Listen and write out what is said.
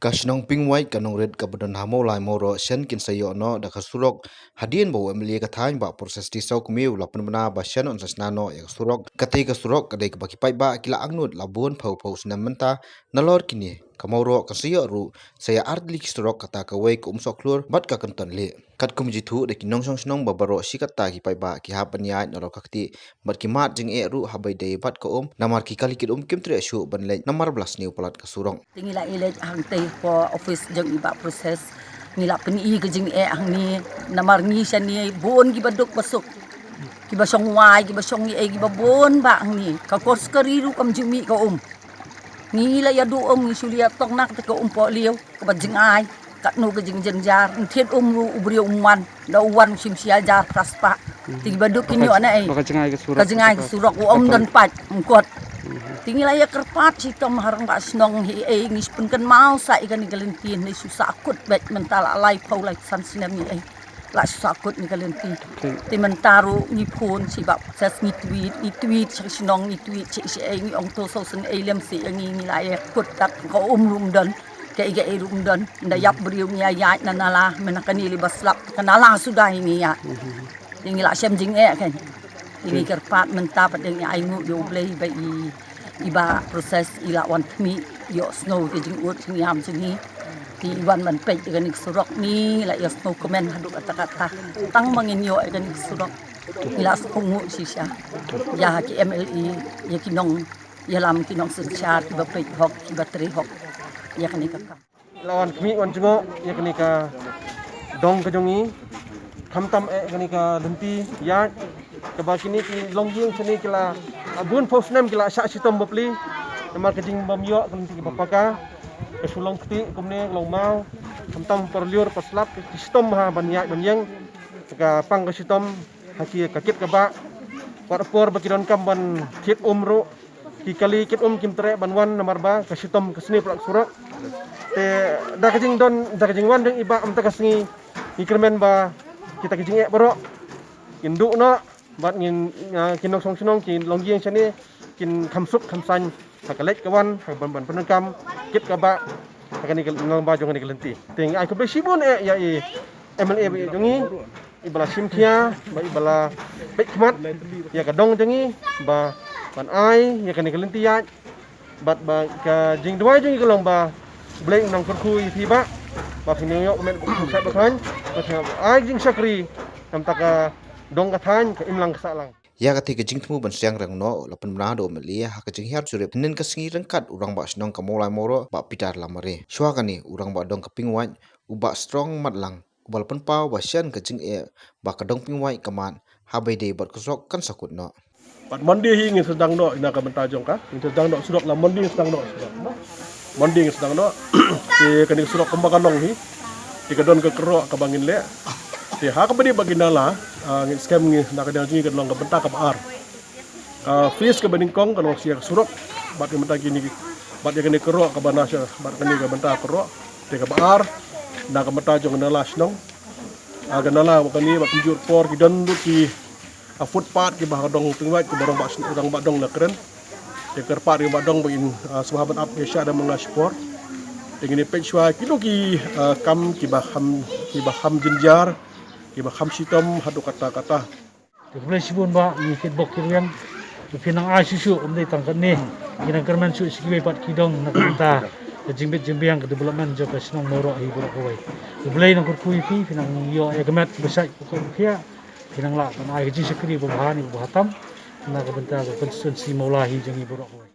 Kashnong pingwai kanong red kabadon hamo lai moro shen kin sayo no da kasurok hadien bo emli ka thain ba proses ti sau kmiu lapan bana ba shen on sasna no ya kasurok katei kasurok kadai ka baki pai ba kila angnut labun phau snam menta nalor kini kamoro kasiyo ru saya ardli kasurok kata ka wei kum soklur bat ka kanton le kat kum jithu de kinong song snong babaro sikata ki pai ba ki hapan ya noro kakti bat ki mat jing e ru habai dei bat ko namar ki kali kid kimtre shu ban le namar blas new palat kasurong tingila ile hang tei po office jeng iba proses ngila peni ke jeng hang ni namar ni sani bon gi baduk basuk ki basong wai ki basong gi babon ba hang ni ka kos kariru kam jumi ka ngila ya du ni sulia tok nak te ka po liu ka bajing ai kat no ke jeng jar thiet ru ubri umwan da uwan sim sia jar praspa ti baduk kini ana ai ka jengai ke surok dan pat mkot tinggal ya kerpat si tom harang ba snong hi ngis pun kan mau sa ikan galentin ni susah akut bet mental alai pau lai san sinam ni la susah akut ni galentin ti mentaru ni pun si ba ses ni tweet si snong ni tweet si ni ong to so sen lem si ni la ya kut tak ko rum dan ke ga rum dan nda yap beriu ni ya nanala menakani libas lap kanala sudah ini ya tinggal asam jing kan ini kerpat mentap dengan aingu yo blei bai iba proses ila wan mi yo snow ke jing ut ngam sini ti wan man pe gan surok ni la yo snow komen hadu kata-kata tang mangin yo gan surok ila sungu sisya ya ki MLE ya kinong ya lam kinong senchar ki ba pe hok ki ba tri hok ya kan ikaka lawan kmi wan jungo ya kan ka dong ke jongi khamtam kan ka denti ya keba kini ki longjing sini kila abun posnem kila syak sitom bapli namar kejing bamyo kanti ki bapaka kesulong kti kumne long mau kamtam perliur paslap ki sitom ha banyak banyang ka pang ke sitom haki kakit keba warpor bakidon kam ban kit umru ki kali kit kim tre banwan namar ba ke sitom kesni prak surak te da kejing wan deng iba am ta kasni ikremen ba kita kejing borok induk no bat ngin kinong song sinong kin longjing sini kin khamsuk khamsan hakalek kawan ban penengkam kit kaba akani ngong ba jong ni kelenti ting ai ko besibun ya MLA jongi ibala simkia ba ibala bekmat ya kadong jongi ba ban ai ya kani kelenti ya bat ba ka jing dwai jongi kolong ba blek nang kurkui tiba ba pinyo men sa bakhan ba ai jing sakri nam taka dong kathan ka imlang kasalang ya kati ke jingtmu ban siang rang no lapan bana do melia ha ke jing hiar jurep nen ka singi rengkat urang ba snong ka molai moro ba pitar lamare shwa kani urang ba dong ka pingwan uba strong matlang ubal pen pau ba sian ke jing ba ka dong pingwai kaman ha bai de bat kusok kan sakut no pat mandi hi ngin sedang no ina ka benta jong ka ngin sedang no sudok la mandi sedang no mandi ngin sedang no ti kani sudok kembakan nong hi ti ka don ke kerok ka bangin le ti ha ka badi baginala ngin scam ngin na ka jangi ka long ka benta ka bar fees ka baningkong kan wak sia surok bat ka benta gini bat ya kani kerok ka banasya bat kani ka benta kerok ti ka bar na ka benta jong na las nong ganala wakani bat jur por ki don du ki footpath ki bah dong tingwat ki barong ba dong na keren ti kerpat ki ba dong bin sahabat ap Asia ada mengaspor dengan pechwa kilo ki kam ki baham jinjar ki baham sitom hadu kata-kata boleh sibun ba ni feedback kirian pinang ai susu umdai tangkan ni kinang kerman su sikiwe pat kidong nak kita jimbit jimbiang ke development job senong moro hi burak koi boleh nang kurkui fi pinang yo ya gemat besai ko pia pinang la ban ai ji sekri bo bahani bo hatam nak benta konstituensi maulahi jengi burak koi